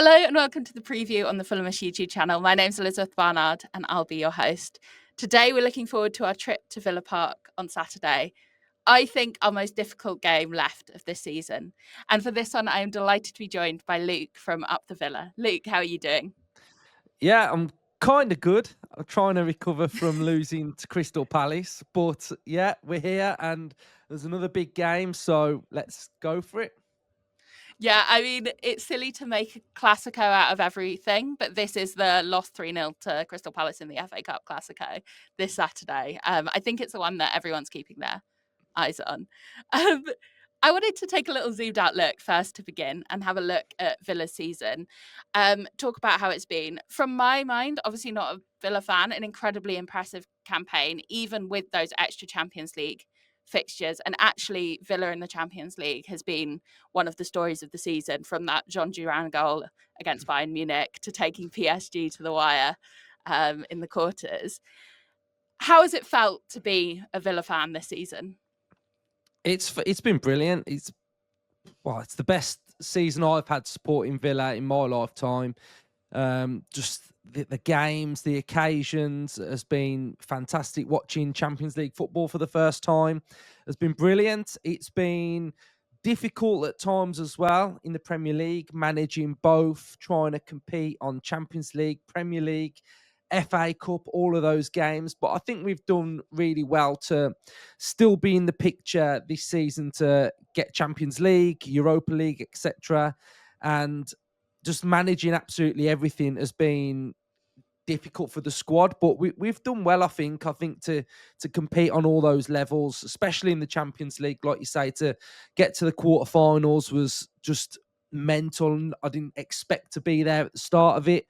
Hello and welcome to the preview on the Fulhamish YouTube channel. My name's Elizabeth Barnard and I'll be your host. Today we're looking forward to our trip to Villa Park on Saturday. I think our most difficult game left of this season. And for this one, I am delighted to be joined by Luke from Up the Villa. Luke, how are you doing? Yeah, I'm kind of good. I'm trying to recover from losing to Crystal Palace. But yeah, we're here and there's another big game. So let's go for it. Yeah, I mean, it's silly to make a Classico out of everything, but this is the loss 3-0 to Crystal Palace in the FA Cup Classico this Saturday. I think it's the one that everyone's keeping their eyes on. Um, I wanted to take a little zoomed out look first to begin and have a look at Villa's season. Talk about how it's been. From my mind, obviously not a Villa fan, an incredibly impressive campaign, even with those extra Champions League fixtures. And actually, Villa in the Champions League has been one of the stories of the season, from that John Duran goal against Bayern Munich to taking PSG to the wire in the quarters. How has it felt to be a Villa fan this season? It's been brilliant. It's the best season I've had supporting Villa in my lifetime. Just the games, the occasions has been fantastic. Watching Champions League football for the first time has been brilliant. It's been difficult at times as well in the Premier League, managing both, trying to compete on Champions League, Premier League, FA Cup, all of those games. But I think we've done really well to still be in the picture this season to get Champions League, Europa League, etc. And just managing absolutely everything has been difficult for the squad, but we've done well. I think to compete on all those levels, especially in the Champions League, like you say, to get to the quarterfinals was just mental. I didn't expect to be there at the start of it,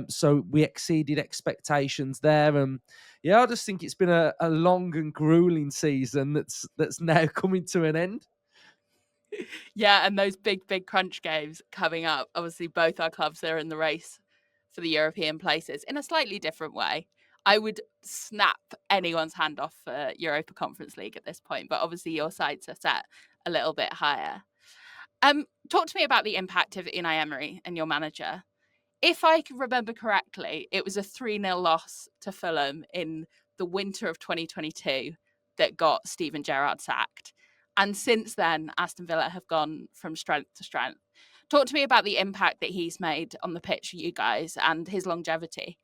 so we exceeded expectations there. And yeah, I just think it's been a long and grueling season that's now coming to an end. Yeah, and those big crunch games coming up. Obviously, both our clubs are in the race for the European places in a slightly different way. I would snap anyone's hand off for Europa Conference League at this point, but obviously your sides are set a little bit higher. Talk to me about the impact of Unai Emery and your manager. If I can remember correctly, it was a 3-0 loss to Fulham in the winter of 2022 that got Steven Gerrard sacked. And since then, Aston Villa have gone from strength to strength. Talk to me about the impact that he's made on the pitch for you guys and his longevity.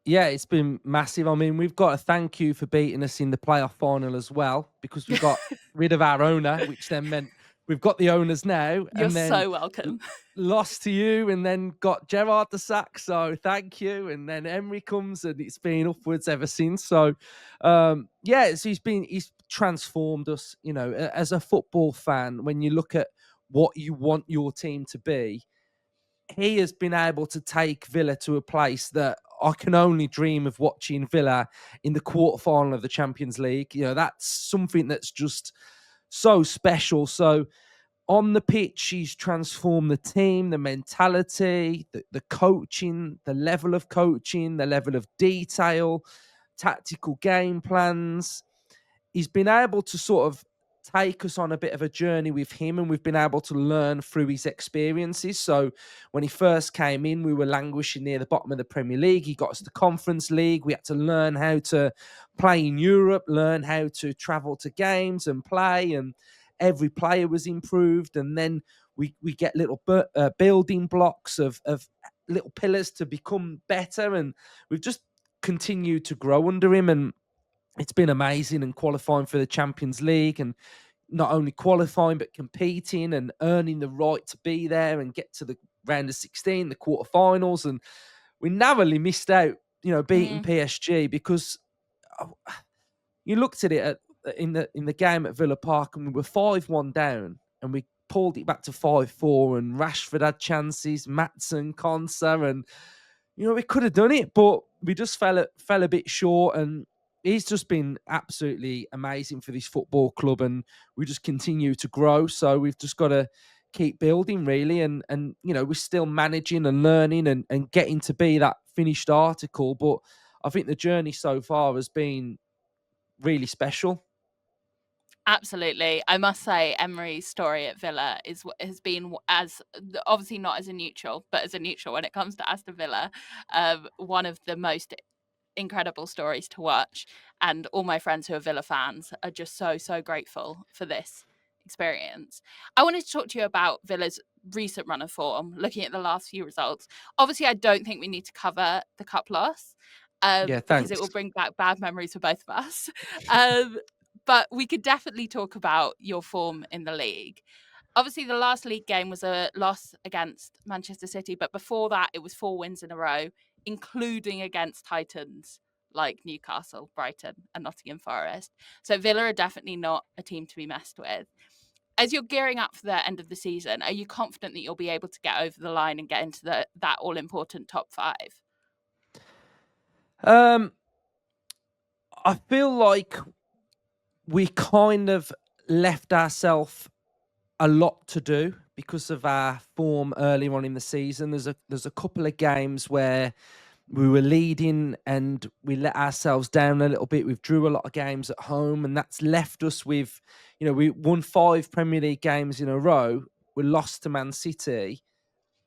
Yeah, it's been massive. I mean, we've got to thank you for beating us in the playoff final as well, because we got rid of our owner, which then meant we've got the owners now, You're and then so welcome. lost to you, and then got Gerrard the sack. So thank you. And then Emery comes, and it's been upwards ever since. So yeah, he's transformed us. You know, as a football fan, when you look at what you want your team to be, he has been able to take Villa to a place that I can only dream of watching Villa in the quarterfinal of the Champions League. You know, that's something that's just so special. So on the pitch, he's transformed the team, the mentality, the coaching, the level of coaching, the level of detail, tactical game plans. He's been able to sort of take us on a bit of a journey with him, and we've been able to learn through his experiences. So when he first came in, we were languishing near the bottom of the Premier League. He got us the Conference League. We had to learn how to play in Europe, learn how to travel to games and play, and every player was improved. And then we get little building blocks of little pillars to become better, and we've just continued to grow under him. And it's been amazing, and qualifying for the Champions League, and not only qualifying but competing and earning the right to be there and get to the round of 16, the quarterfinals. And we narrowly missed out, beating PSG, because you looked at it in the game at Villa Park, and we were 5-1 down, and we pulled it back to 5-4, and Rashford had chances, Maatsen, Konsa, and we could have done it, but we just fell a bit short. And he's just been absolutely amazing for this football club, and we just continue to grow. So we've just got to keep building, really, and we're still managing and learning and getting to be that finished article. But I think the journey so far has been really special. Absolutely. I must say Emery's story at Villa has been as obviously not as a neutral, but as a neutral when it comes to Aston Villa, one of the most incredible stories to watch. And all my friends who are Villa fans are just so grateful for this experience. I wanted to talk to you about Villa's recent run of form, looking at the last few results. Obviously, I don't think we need to cover the cup loss. Yeah, Because it thanks. will bring back bad memories for both of us. Um, but we could definitely talk about your form in the league. Obviously, the last league game was a loss against Manchester City, but before that, it was 4 wins in a row, including against Titans like Newcastle, Brighton, and Nottingham Forest. So Villa are definitely not a team to be messed with. As you're gearing up for the end of the season, are you confident that you'll be able to get over the line and get into that all important top five? Um, I feel like we kind of left ourselves a lot to do because of our form earlier on in the season. There's a couple of games where we were leading and we let ourselves down a little bit. We've drew a lot of games at home, and that's left us with, we won 5 Premier League games in a row. We lost to Man City,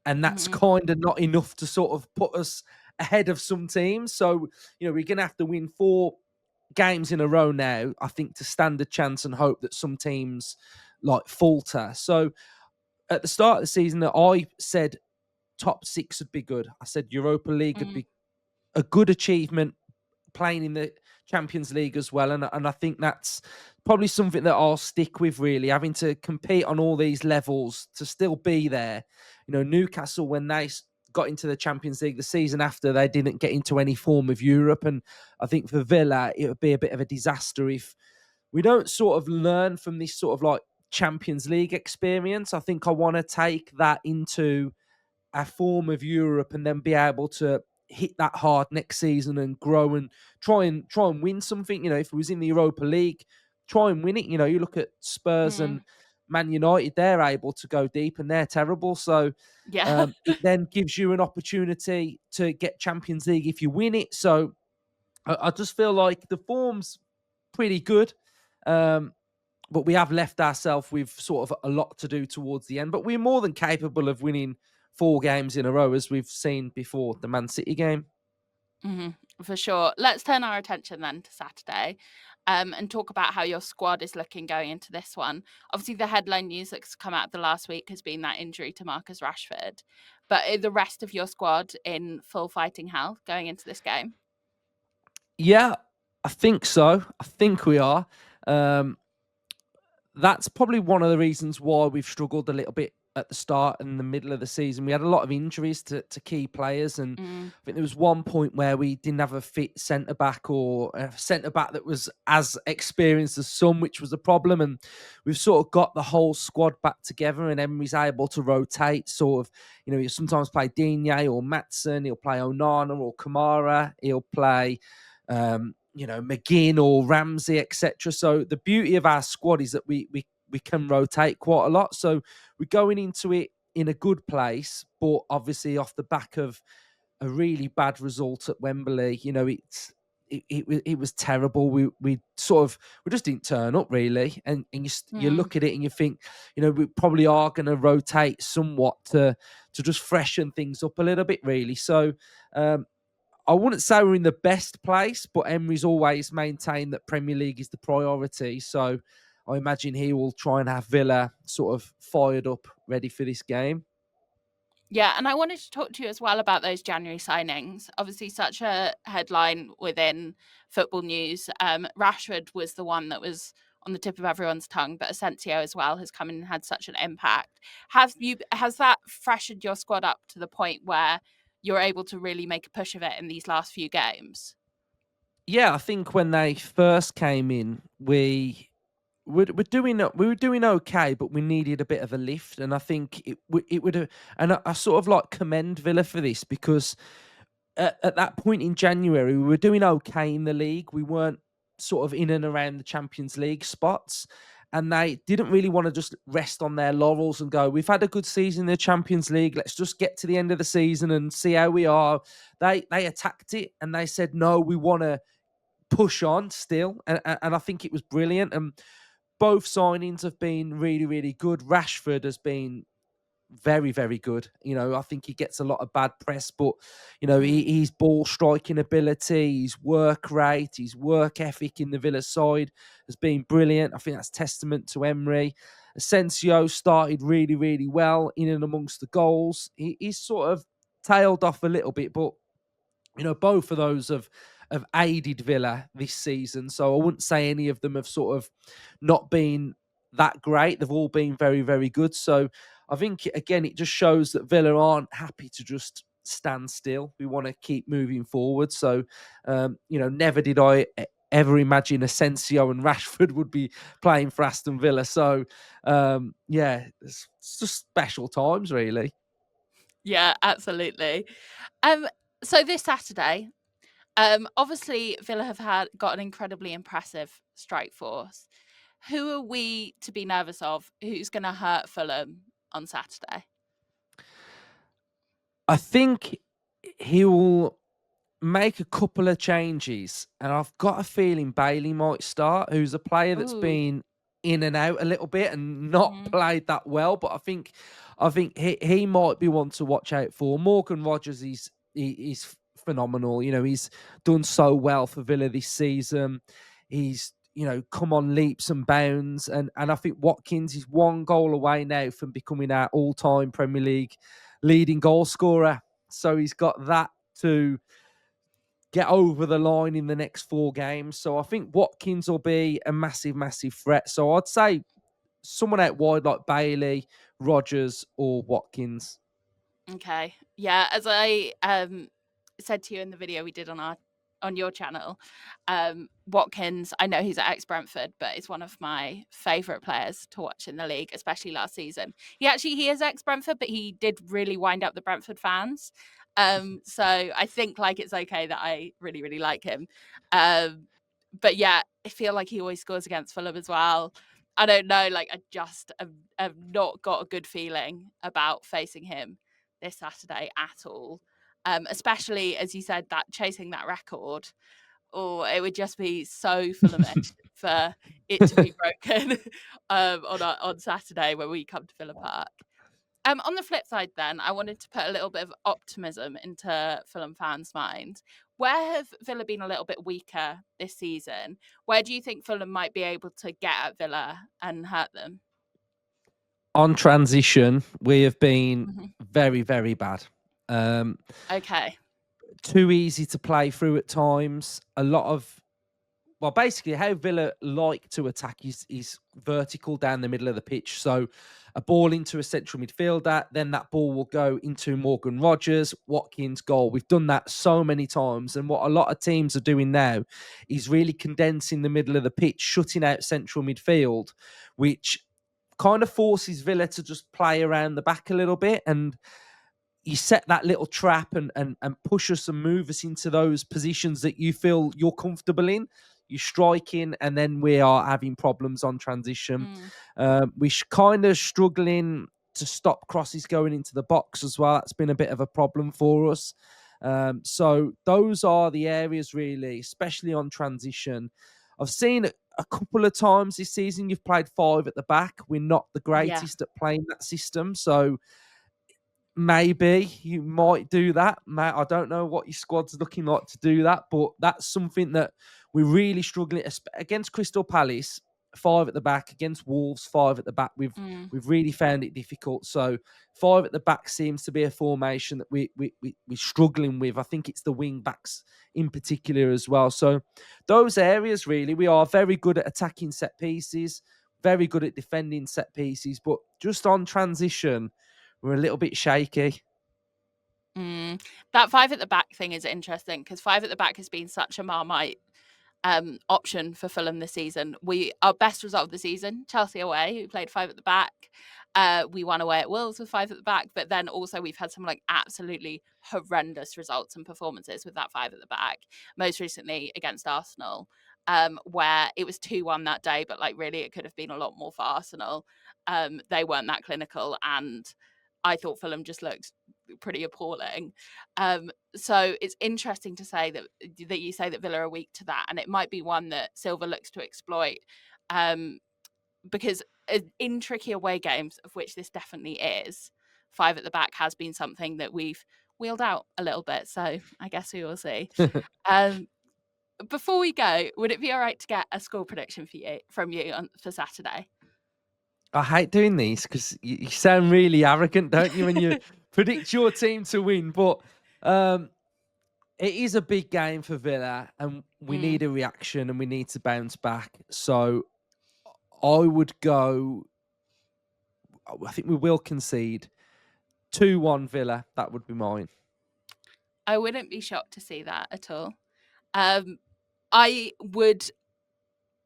and that's Mhm. kind of not enough to sort of put us ahead of some teams. So, we're going to have to win 4 games in a row now, I think, to stand a chance and hope that some teams like falter. So at the start of the season, I said top 6 would be good. I said Europa League would Mhm. be a good achievement, playing in the Champions League as well. And I think that's probably something that I'll stick with, really, having to compete on all these levels to still be there. Newcastle, when they got into the Champions League the season after, they didn't get into any form of Europe. And I think for Villa, it would be a bit of a disaster if we don't sort of learn from this sort of like Champions League experience. I think I want to take that into a form of Europe and then be able to hit that hard next season and grow and try and win something. If it was in the Europa League, try and win it. You look at Spurs and Mhm. Man United; they're able to go deep and they're terrible. So Yeah. it then gives you an opportunity to get Champions League if you win it. So I just feel like the form's pretty good. Um, but we have left ourselves with sort of a lot to do towards the end. But we're more than capable of winning 4 games in a row, as we've seen before the Man City game. Mhm, for sure. Let's turn our attention then to Saturday, and talk about how your squad is looking going into this one. Obviously, the headline news that's come out the last week has been that injury to Marcus Rashford. But are the rest of your squad in full fighting health going into this game? Yeah, I think so. I think we are. Um, that's probably one of the reasons why we've struggled a little bit at the start and the middle of the season. We had a lot of injuries to key players, and Mm, I think there was one point where we didn't have a fit centre back or a centre back that was as experienced as some, which was a problem. And we've sort of got the whole squad back together, and Emery's able to rotate. Sort of, he'll sometimes play Digne or Matson, he'll play Onana or Kamara, he'll play McGinn or Ramsey, etc. So the beauty of our squad is that we can rotate quite a lot. So we're going into it in a good place, but obviously off the back of a really bad result at Wembley, it was terrible. We just didn't turn up really, and you mm. look at it and you think, we probably are going to rotate somewhat to just freshen things up a little bit, really. So um, I wouldn't say we're in the best place, but Emery's always maintained that Premier League is the priority. So I imagine he will try and have Villa sort of fired up, ready for this game. Yeah, and I wanted to talk to you as well about those January signings. Obviously, such a headline within football news. Rashford was the one that was on the tip of everyone's tongue, but Asensio as well has come in and had such an impact. Has that freshened your squad up to the point where you're able to really make a push of it in these last few games? Yeah, I think when they first came in, we were doing okay, but we needed a bit of a lift, and I think it would have. And I sort of like commend Villa for this because at that point in January, we were doing okay in the league. We weren't sort of in and around the Champions League spots. And they didn't really want to just rest on their laurels and go, we've had a good season in the Champions League. Let's just get to the end of the season and see how we are. They attacked it and they said, no, we want to push on still. And I think it was brilliant. And both signings have been really, really good. Rashford has been very, very good. I think he gets a lot of bad press, but Mm. his ball striking ability, his work rate, his work ethic in the Villa side has been brilliant. I think that's testament to Emery. Asensio started really, really well in and amongst the goals. He's sort of tailed off a little bit, but both of those have aided Villa this season. So I wouldn't say any of them have sort of not been that great. They've all been very, very good. So I think, again, it just shows that Villa aren't happy to just stand still. We want to keep moving forward. So, never did I ever imagine Asensio and Rashford would be playing for Aston Villa. So, it's just special times, really. Yeah, absolutely. Um, so this Saturday, obviously Villa have got an incredibly impressive strike force. Who are we to be nervous of? Who's going to hurt Fulham on Saturday? I think he will make a couple of changes, and I've got a feeling Bailey might start, who's a player that's Ooh. been in and out a little bit and not Mhm. played that well. But I think he might be one to watch out for. Morgan Rogers, he's phenomenal. He's done so well for Villa this season. He's come on leaps and bounds, and I think Watkins is one goal away now from becoming our all-time Premier League leading goal scorer. So he's got that to get over the line in the next 4 games. So I think Watkins will be a massive, massive threat. So I'd say someone out wide like Bailey, Rogers, or Watkins. Okay. Yeah, as I said to you in the video we did on your channel, Watkins, I know he's at ex Brentford, but it's one of my favourite players to watch in the league, especially last season. He is ex Brentford, but he did really wind up the Brentford fans. So I think like it's okay that I really, really like him. But yeah, I feel like he always scores against Fulham as well. I don't know, like I just have not got a good feeling about facing him this Saturday at all. Especially as you said, that chasing that record, or it would just be so Fulhamish for it to be broken on Saturday when we come to Villa Park. On the flip side, then, I wanted to put a little bit of optimism into Fulham fans' minds. Where have Villa been a little bit weaker this season? Where do you think Fulham might be able to get at Villa and hurt them? On transition, we have been Mhm. very, very bad. Um, Okay. Too easy to play through at times. Basically, how Villa like to attack is vertical down the middle of the pitch. So a ball into a central midfielder, then that ball will go into Morgan Rogers, Watkins goal. We've done that so many times. And what a lot of teams are doing now is really condensing the middle of the pitch, shutting out central midfield, which kind of forces Villa to just play around the back a little bit. And you set that little trap and push us and move us into those positions that you feel you're comfortable in. You strike in, and then we are having problems on transition. Mm, We're kind of struggling to stop crosses going into the box as well. That's been a bit of a problem for us. So those are the areas really, especially on transition. I've seen a couple of times this season you've played 5 at the back. We're not the yeah. greatest at playing that system, so maybe you might do that. I don't know what your squad's looking like to do that, but that's something that we're really struggling against Crystal Palace. 5 at the back against Wolves, 5 at the back. Mm, We've really found it difficult. So 5 at the back seems to be a formation that we're struggling with. I think it's the wing backs in particular as well. So those areas really, we are very good at attacking set pieces, very good at defending set pieces, but just on transition, we're a little bit shaky. mm. That five at the back thing is interesting because five at the back has been such a Marmite option for Fulham this season. Our best result of the season, Chelsea away, we played 5 at the back. We won away at Wolves with 5 at the back, but then also we've had some like absolutely horrendous results and performances with that 5 at the back. Most recently against Arsenal, where it was 2-1 that day, but like really it could have been a lot more for Arsenal. They weren't that clinical, and I thought Fulham just looked pretty appalling. So it's interesting to say that you say that Villa are weak to that, and it might be one that Silva looks to exploit. Um, because in tricky away games, of which this definitely is, 5 at the back has been something that we've wheeled out a little bit. So I guess we will see. Before we go, would it be all right to get a score prediction from you for Saturday? I hate doing these because you sound really arrogant, don't you, when you predict your team to win? But it is a big game for Villa, and we need a reaction, and we need to bounce back. So I would go. I think we will concede 2-1 Villa. That would be mine. I wouldn't be shocked to see that at all. I would,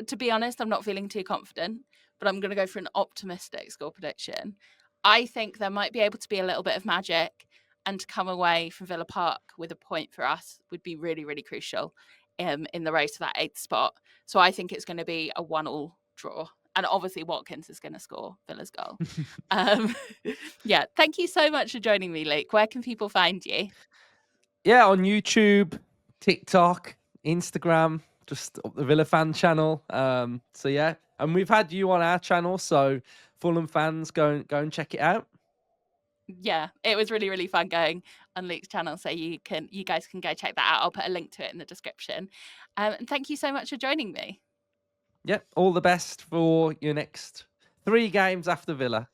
to be honest, I'm not feeling too confident, but I'm going to go for an optimistic score prediction. I think there might be able to be a little bit of magic, and to come away from Villa Park with a point for us would be really, really crucial in the race to that 8th spot. So I think it's going to be a 1-1 draw. And obviously Watkins is going to score Villa's goal. Yeah, thank you so much for joining me, Luke. Where can people find you? Yeah, on YouTube, TikTok, Instagram, just up the Villa fan channel. So yeah, and we've had you on our channel, so Fulham fans, go and check it out. Yeah, it was really, really fun going on Luke's channel. So you guys can go check that out. I'll put a link to it in the description. And thank you so much for joining me. Yeah, all the best for your next 3 games after Villa.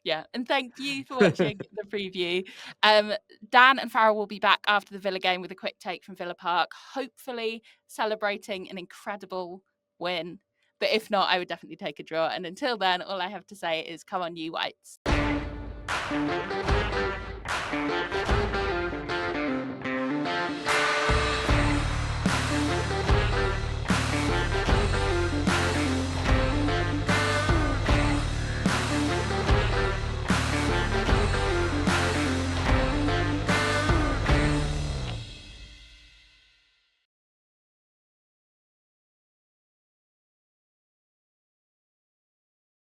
Yeah, and thank you for watching the preview. Dan and Farrell will be back after the Villa game with a quick take from Villa Park, hopefully celebrating an incredible win. But if not, I would definitely take a draw. And until then, all I have to say is come on, you Whites.